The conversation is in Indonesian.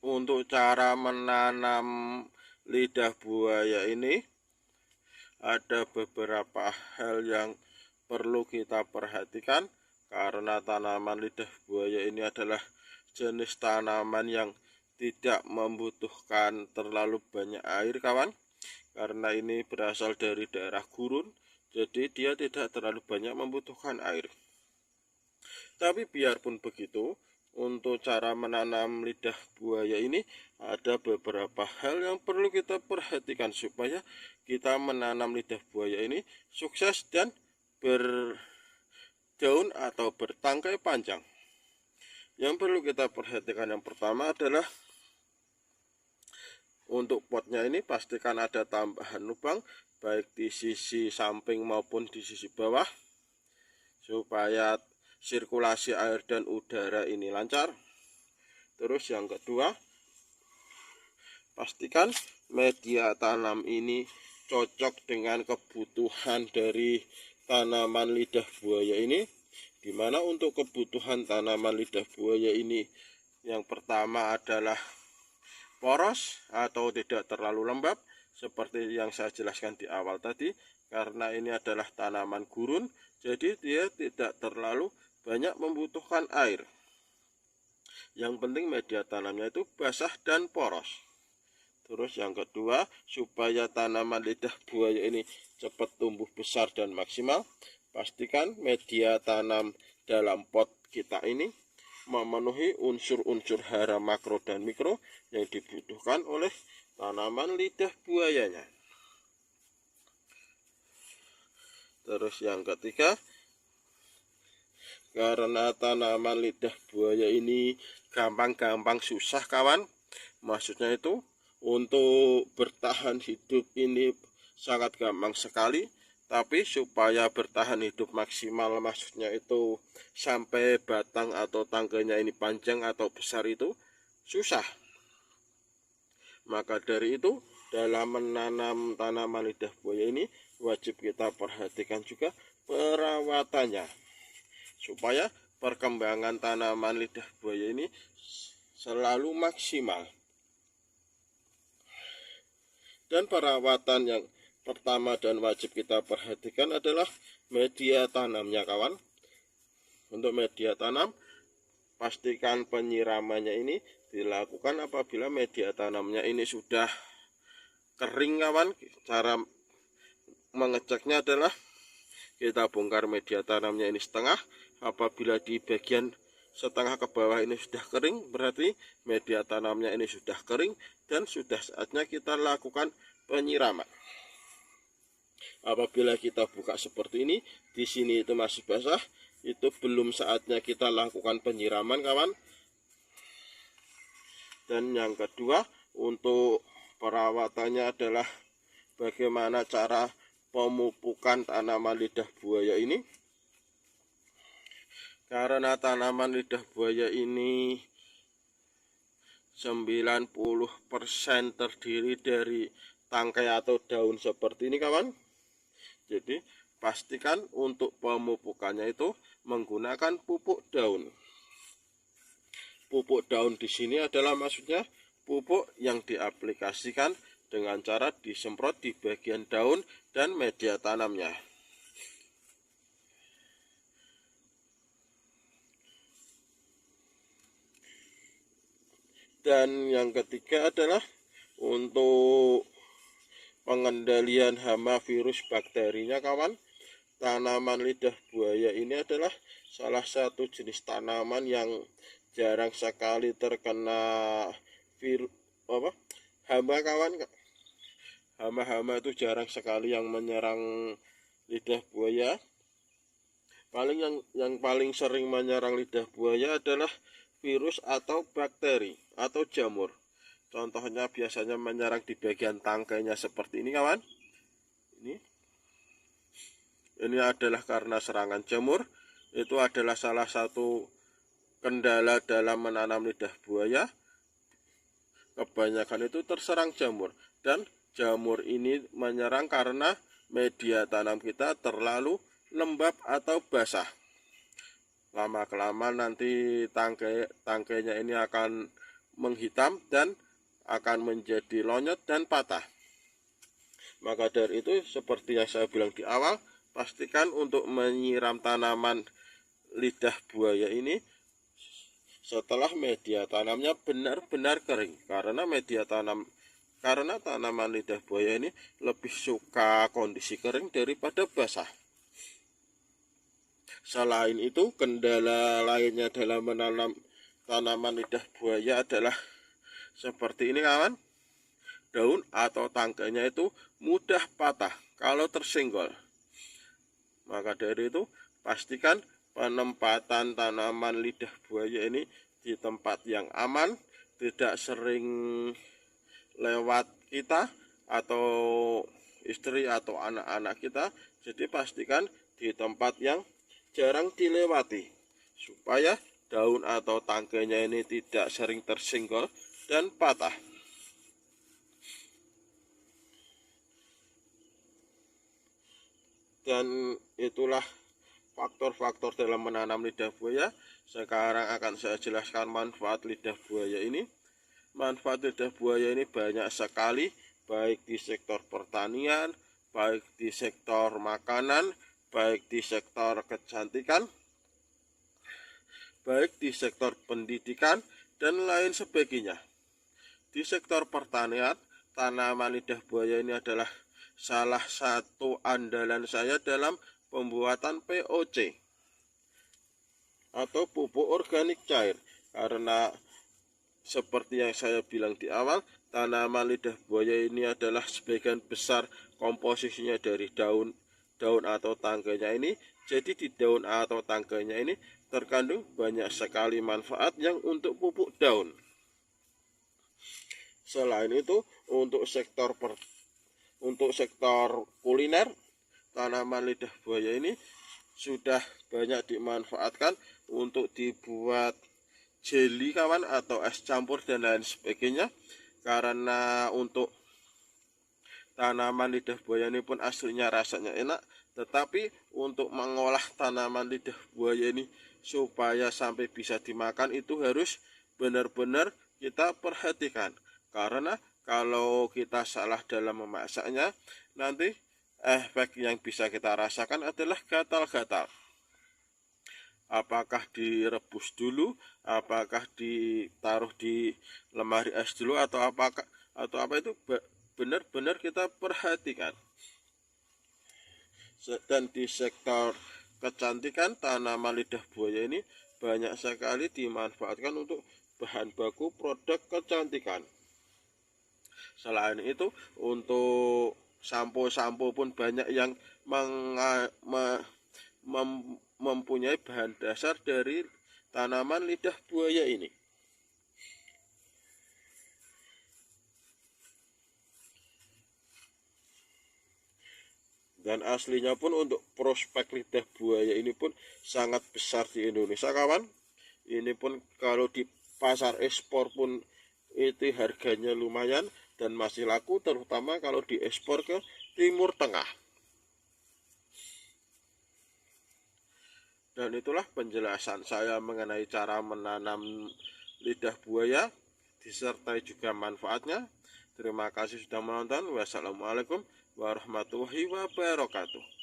Untuk cara menanam lidah buaya ini ada beberapa hal yang perlu kita perhatikan, karena tanaman lidah buaya ini adalah jenis tanaman yang tidak membutuhkan terlalu banyak air kawan, karena ini berasal dari daerah gurun, jadi dia tidak terlalu banyak membutuhkan air. Tapi biarpun begitu, untuk cara menanam lidah buaya ini ada beberapa hal yang perlu kita perhatikan supaya kita menanam lidah buaya ini sukses dan berdaun atau bertangkai panjang. Yang perlu kita perhatikan yang pertama adalah untuk potnya ini pastikan ada tambahan lubang baik di sisi samping maupun di sisi bawah supaya sirkulasi air dan udara ini lancar. Terus yang kedua, pastikan media tanam ini cocok dengan kebutuhan dari tanaman lidah buaya ini, dimana untuk kebutuhan tanaman lidah buaya ini yang pertama adalah poros atau tidak terlalu lembab seperti yang saya jelaskan di awal tadi, karena ini adalah tanaman gurun, jadi dia tidak terlalu banyak membutuhkan air. Yang penting media tanamnya itu basah dan poros. Terus yang kedua, supaya tanaman lidah buaya ini cepat tumbuh besar dan maksimal, pastikan media tanam dalam pot kita ini memenuhi unsur-unsur hara makro dan mikro yang dibutuhkan oleh tanaman lidah buayanya. Terus yang ketiga, karena tanaman lidah buaya ini gampang-gampang susah kawan, maksudnya itu untuk bertahan hidup ini sangat gampang sekali, tapi supaya bertahan hidup maksimal, maksudnya itu sampai batang atau tangkainya ini panjang atau besar, itu susah. Maka dari itu dalam menanam tanaman lidah buaya ini wajib kita perhatikan juga perawatannya, supaya perkembangan tanaman lidah buaya ini selalu maksimal. Dan perawatan yang pertama dan wajib kita perhatikan adalah media tanamnya kawan. Untuk media tanam, pastikan penyiramannya ini dilakukan apabila media tanamnya ini sudah kering kawan. Cara mengeceknya adalah kita bongkar media tanamnya ini setengah. Apabila di bagian setengah ke bawah ini sudah kering, berarti media tanamnya ini sudah kering dan sudah saatnya kita lakukan penyiraman. Apabila kita buka seperti ini, di sini itu masih basah, itu belum saatnya kita lakukan penyiraman kawan. Dan yang kedua, untuk perawatannya adalah bagaimana cara pemupukan tanaman lidah buaya ini. Karena tanaman lidah buaya ini 90% terdiri dari tangkai atau daun seperti ini kawan. Jadi pastikan untuk pemupukannya itu menggunakan pupuk daun. Pupuk daun di sini adalah maksudnya pupuk yang diaplikasikan dengan cara disemprot di bagian daun dan media tanamnya. Dan yang ketiga adalah untuk pengendalian hama virus bakterinya kawan. Tanaman lidah buaya ini adalah salah satu jenis tanaman yang jarang sekali terkena virus hama kawan. Hama-hama itu jarang sekali yang menyerang lidah buaya. Yang paling sering menyerang lidah buaya adalah virus atau bakteri atau jamur. Contohnya biasanya menyerang di bagian tangkainya seperti ini kawan. Ini adalah karena serangan jamur. Itu adalah salah satu kendala dalam menanam lidah buaya. Kebanyakan itu terserang jamur, dan jamur ini menyerang karena media tanam kita terlalu lembab atau basah. Lama-kelamaan nanti tangkainya ini akan menghitam dan akan menjadi lonyot dan patah. Maka dari itu, seperti yang saya bilang di awal, pastikan untuk menyiram tanaman lidah buaya ini setelah media tanamnya benar-benar kering, karena tanaman lidah buaya ini lebih suka kondisi kering daripada basah. Selain itu, kendala lainnya dalam menanam tanaman lidah buaya adalah seperti ini kawan. Daun atau tangkainya itu mudah patah kalau tersenggol. Maka dari itu, pastikan penempatan tanaman lidah buaya ini di tempat yang aman, tidak sering lewat kita atau istri atau anak-anak kita. Jadi pastikan di tempat yang jarang dilewati, supaya daun atau tangkainya ini tidak sering tersenggol dan patah. Dan itulah faktor-faktor dalam menanam lidah buaya. Sekarang akan saya jelaskan manfaat lidah buaya ini. Manfaat lidah buaya ini banyak sekali, baik di sektor pertanian, baik di sektor makanan, baik di sektor kecantikan, baik di sektor pendidikan, dan lain sebagainya. Di sektor pertanian, tanaman lidah buaya ini adalah salah satu andalan saya dalam pembuatan POC atau pupuk organik cair, karena seperti yang saya bilang di awal, tanaman lidah buaya ini adalah sebagian besar komposisinya dari daun atau tangkainya ini. Jadi di daun atau tangkainya ini terkandung banyak sekali manfaat yang untuk pupuk daun. Selain itu, untuk sektor kuliner, tanaman lidah buaya ini sudah banyak dimanfaatkan untuk dibuat jeli kawan, atau es campur dan lain sebagainya. Karena untuk tanaman lidah buaya ini pun aslinya rasanya enak, tetapi untuk mengolah tanaman lidah buaya ini supaya sampai bisa dimakan itu harus benar-benar kita perhatikan. Karena kalau kita salah dalam memasaknya, nanti efek yang bisa kita rasakan adalah gatal-gatal. Apakah direbus dulu, apakah ditaruh di lemari es dulu, atau apa itu benar-benar kita perhatikan. Dan di sektor kecantikan, tanaman lidah buaya ini banyak sekali dimanfaatkan untuk bahan baku produk kecantikan. Selain itu, untuk sampo pun banyak yang mempunyai bahan dasar dari tanaman lidah buaya ini. Dan aslinya pun untuk prospek lidah buaya ini pun sangat besar di Indonesia kawan. Ini pun kalau di pasar ekspor pun itu harganya lumayan dan masih laku, terutama kalau diekspor ke Timur Tengah. Dan itulah penjelasan saya mengenai cara menanam lidah buaya, disertai juga manfaatnya. Terima kasih sudah menonton. Wassalamualaikum warahmatullahi wabarakatuh.